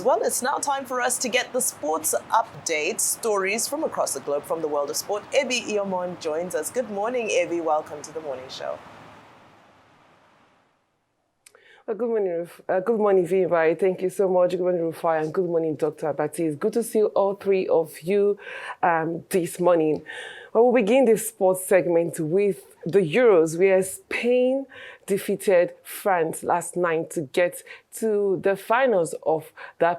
Well, it's now time for us to get the sports update, stories from across the globe from the world of sport. Ebi Iomon joins us. Good morning, Ebi. Welcome to the morning show. Good morning, Viva. Thank you so much. Good morning, Rufai, and good morning, Dr. Abati. It's good to see all three of you this morning. Well, we'll begin this sports segment with the Euros, where Spain defeated France last night to get to the finals of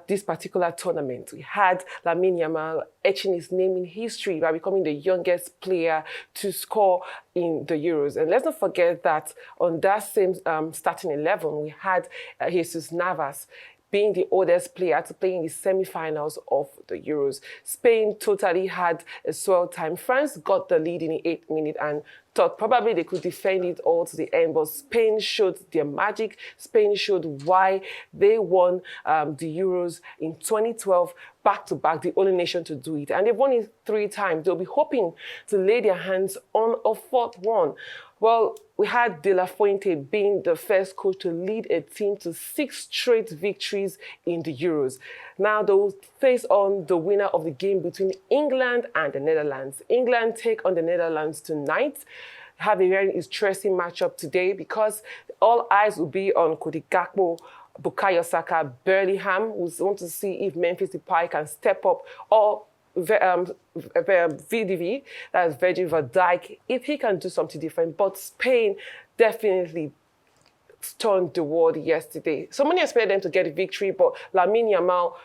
this particular tournament. We had Lamine Yamal etching his name in history by becoming the youngest player to score in the Euros. And let's not forget that on that same starting 11, we had Jesus Navas being the oldest player to play in the semi-finals of the Euros. Spain totally had a swell time. France got the lead in the 8th minute and thought probably they could defend it all to the end, but Spain showed their magic. Spain showed why they won the Euros in 2012 back-to-back, the only nation to do it. And they've won it 3 times. They'll be hoping to lay their hands on a 4th one. Well, we had De La Fuente being the first coach to lead a team to 6 straight victories in the Euros. Now they'll face on the winner of the game between England and the Netherlands. England take on the Netherlands tonight. Have a very interesting matchup today because all eyes will be on Cody Gakpo, Bukayo Saka, Bellingham. We want to see if Memphis Depay can step up, or VDV, that is Virgil van Dijk, if he can do something different. But Spain definitely stunned the world yesterday. So many expected them to get a victory, but Lamine Yamal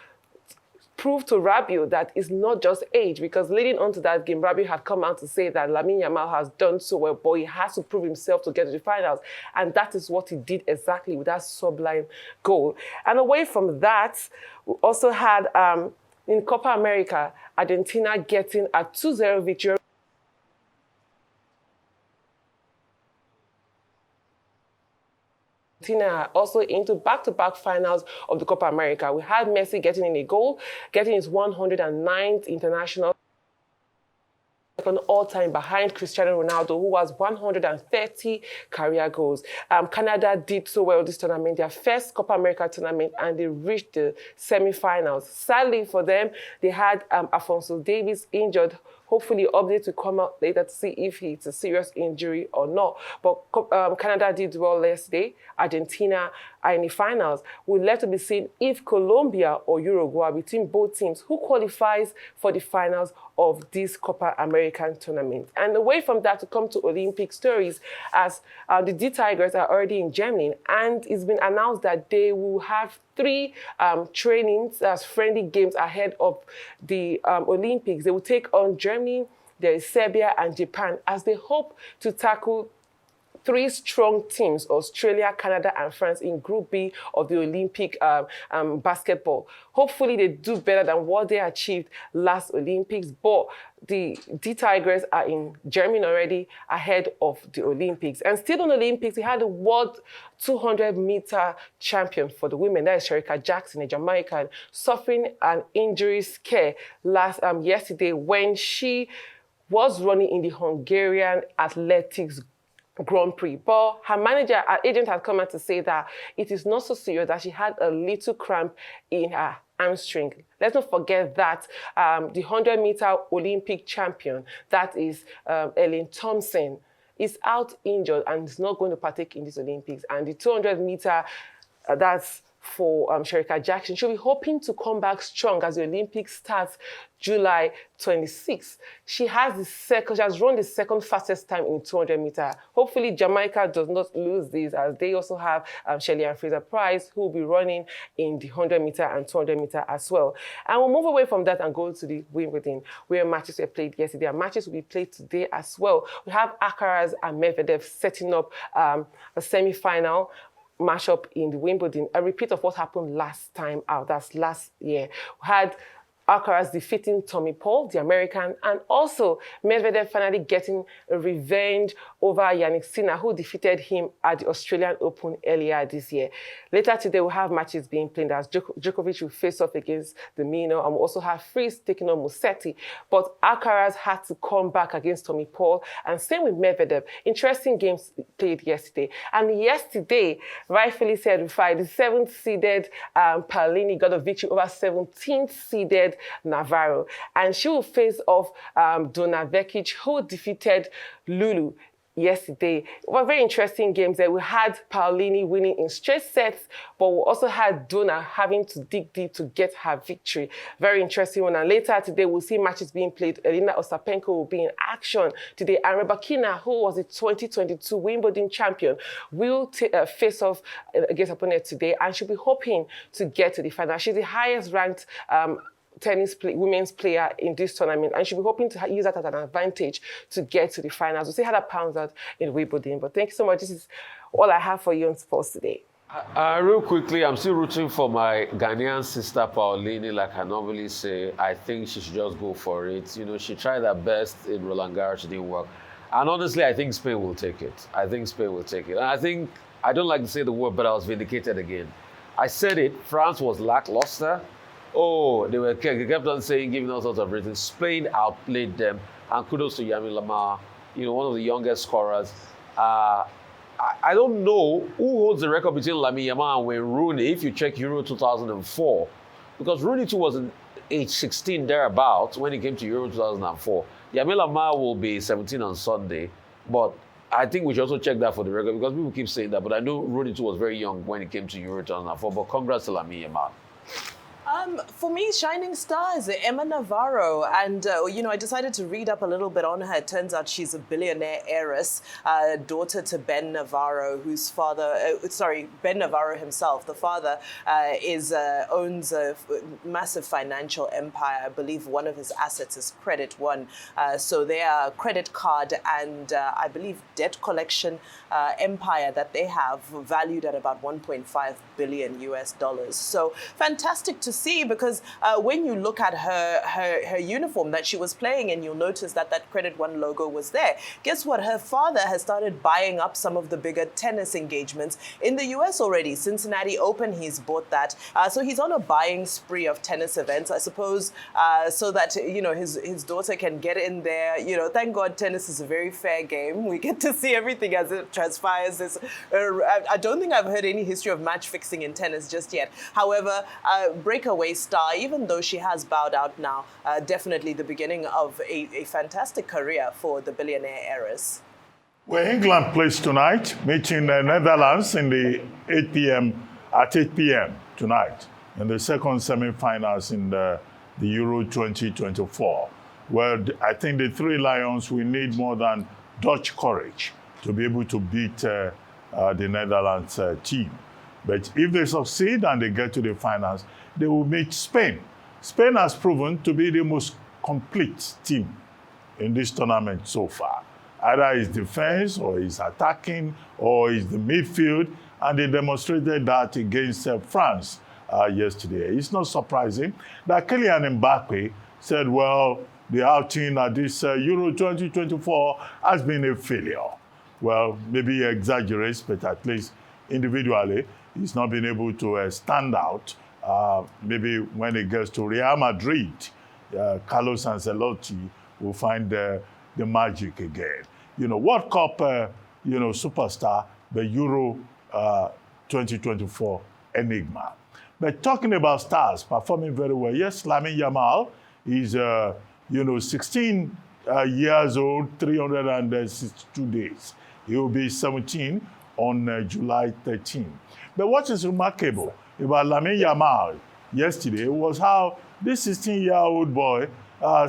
proved to Rabiot that it's not just age, because leading on to that game, Rabiot had come out to say that Lamine Yamal has done so well, but he has to prove himself to get to the finals. And that is what he did exactly with that sublime goal. And away from that, we also had in Copa America, Argentina getting a 2-0 victory. Argentina also into back-to-back finals of the Copa America. We had Messi getting in a goal, getting his 109th international, second all-time behind Cristiano Ronaldo, who has 130 career goals. Canada did so well this tournament, their first Copa America tournament, and they reached the semi-finals. Sadly for them, they had Alphonso Davies injured. Hopefully, update will come out later to see if it's a serious injury or not. But Canada did well yesterday. Argentina are in the finals. We're left to be seen if Colombia or Uruguay, between both teams, who qualifies for the finals of this Copa American tournament. And away from that, to come to Olympic stories, as the D Tigers are already in Germany, and it's been announced that they will have 3 trainings as friendly games ahead of the Olympics. They will take on Germany, there is Serbia and Japan, as they hope to tackle 3 strong teams, Australia, Canada, and France, in Group B of the Olympic basketball. Hopefully, they do better than what they achieved last Olympics, but the D Tigers are in Germany already ahead of the Olympics. And still on the Olympics, we had the world 200-meter champion for the women, that is Shericka Jackson, a Jamaican, suffering an injury scare yesterday when she was running in the Hungarian athletics Grand Prix. But her agent had come out to say that it is not so serious, that she had a little cramp in her hamstring. Let's not forget that the 100-meter Olympic champion, that is Ellen Thompson, is out injured and is not going to partake in this Olympics. And the 200-meter, that's for Shericka Jackson, she'll be hoping to come back strong as the Olympics starts July 26th. She has run the second fastest time in 200 meter. Hopefully Jamaica does not lose this, as they also have Shelley and Fraser Price, who will be running in the 100 meter and 200 meter as well. And we'll move away from that and go to the Wimbledon, where matches were played yesterday, and matches will be played today as well. We have Alcaraz and Medvedev setting up a semi-final matchup in the Wimbledon, a repeat of what happened last time out, that's last year. We had Alcaraz defeating Tommy Paul, the American, and also Medvedev finally getting a revenge over Yannick Sinner, who defeated him at the Australian Open earlier this year. Later today, we'll have matches being played as Djokovic will face off against the Mino, and we'll also have Fritz taking on Musetti. But Alcaraz had to come back against Tommy Paul, and same with Medvedev. Interesting games played yesterday. And yesterday, rightfully said, the 7th-seeded Paolini got a victory over 17th-seeded Navarro. And she will face off Dona Vekic, who defeated Lulu yesterday. Well, very interesting games there. We had Paolini winning in straight sets, but we also had Dona having to dig deep to get her victory. Very interesting one. And later today, we'll see matches being played. Elena Ostapenko will be in action today. And Rybakina, who was the 2022 Wimbledon champion, will face off against her opponent today, and she'll be hoping to get to the final. She's the highest ranked women's player in this tournament, and she'll be hoping to use that as an advantage to get to the finals. We'll see how that pans out in Wimbledon. But thank you so much. This is all I have for you on sports today. Real quickly, I'm still rooting for my Ghanaian sister Paolini, like I normally say. I think she should just go for it. You know, she tried her best in Roland Garros, it didn't work. And honestly, I think Spain will take it. And I don't like to say the word, but I was vindicated again. I said it, France was lackluster. Oh, they kept on saying, giving all sorts of reasons. Spain outplayed them, and kudos to Yami Lamar, you know, one of the youngest scorers. I don't know who holds the record between Lamine Yamal and Wayne Rooney if you check Euro 2004, because Rooney too was in age 16 thereabouts when he came to Euro 2004. Yami Lamar will be 17 on Sunday, but I think we should also check that for the record, because people keep saying that, but I know Rooney too was very young when he came to Euro 2004, but congrats to Lamine Yamal. For me, shining star is Emma Navarro. And, I decided to read up a little bit on her. It turns out she's a billionaire heiress, daughter to Ben Navarro, whose father, Ben Navarro himself, the father, owns a massive financial empire. I believe one of his assets is Credit One. So they are credit card and I believe debt collection empire that they have, valued at about $1.5 billion US. So fantastic to see, because when you look at her uniform that she was playing in, you'll notice that Credit One logo was there. Guess what? Her father has started buying up some of the bigger tennis engagements in the US already. Cincinnati Open, he's bought that. So he's on a buying spree of tennis events, I suppose, so that, his daughter can get in there. Thank God tennis is a very fair game. We get to see everything as it transpires. I don't think I've heard any history of match fixing in tennis just yet. However, breakaway star, even though she has bowed out now, definitely the beginning of a fantastic career for the billionaire heiress. Well, England plays tonight, meeting the Netherlands in the 8 p.m. tonight in the second semi-finals in the Euro 2024. Well, I think the Three Lions will need more than Dutch courage to be able to beat the Netherlands team. But if they succeed and they get to the finals, they will meet Spain. Spain has proven to be the most complete team in this tournament so far. Either it's defense, or it's attacking, or it's the midfield, and they demonstrated that against France yesterday. It's not surprising that Kylian Mbappe said, well, the outing at this Euro 2024 has been a failure. Well, maybe he exaggerates, but at least individually, he's not been able to stand out. Maybe when it gets to Real Madrid, Carlos Ancelotti will find the magic again. World Cup, superstar, the Euro 2024 enigma. But talking about stars performing very well, yes, Lamine Yamal is, 16 years old, 362 days. He will be 17 on July 13. But what is remarkable about Lamine Yamal yesterday was how this 16-year-old boy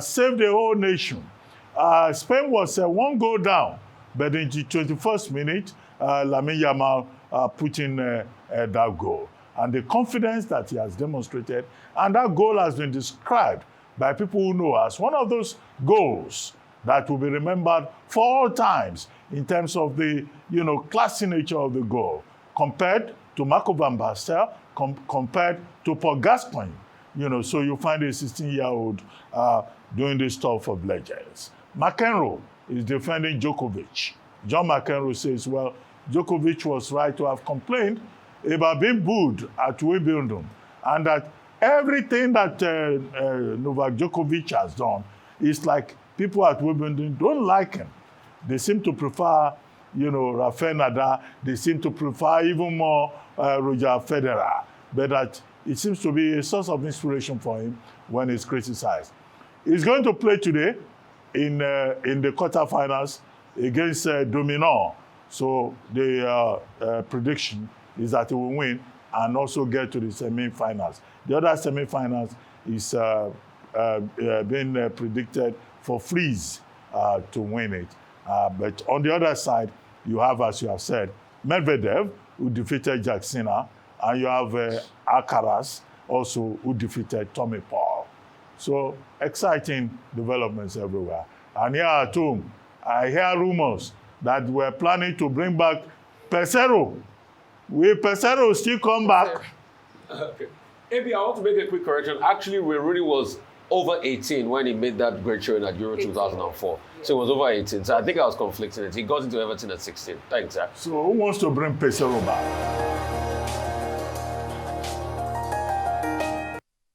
saved the whole nation. Spain was 1 goal down, but in the 21st minute, Lamine Yamal put in that goal. And the confidence that he has demonstrated, and that goal has been described by people who know as one of those goals that will be remembered for all times in terms of the classy nature of the goal, compared to Marco van Basten, compared to Paul Gascoigne, So you find a 16-year-old doing this stuff of legends. McEnroe is defending Djokovic. John McEnroe says, well, Djokovic was right to have complained about being booed at Wimbledon, and that everything that Novak Djokovic has done is like people at Wimbledon don't like him. They seem to prefer, Rafael Nadal. They seem to prefer even more Roger Federer. But that it seems to be a source of inspiration for him when he's criticized. He's going to play today in the quarterfinals against Dominion. So the prediction is that he will win and also get to the semi-finals. The other semi-finals is being predicted for Freeze to win it. But on the other side, you have, as you have said, Medvedev, who defeated Jack Sinner, and you have Alcaraz, also, who defeated Tommy Paul. So exciting developments everywhere. And here at home, I hear rumors that we're planning to bring back Pesero. Will Pesero still come back? Okay. Maybe I want to make a quick correction. Actually, Rooney was over 18 when he made that great showing at Euro 2004. So he was over 18. So I think I was conflicting it. He got into Everton at 16. Thanks, sir. So who wants to bring Pesero back?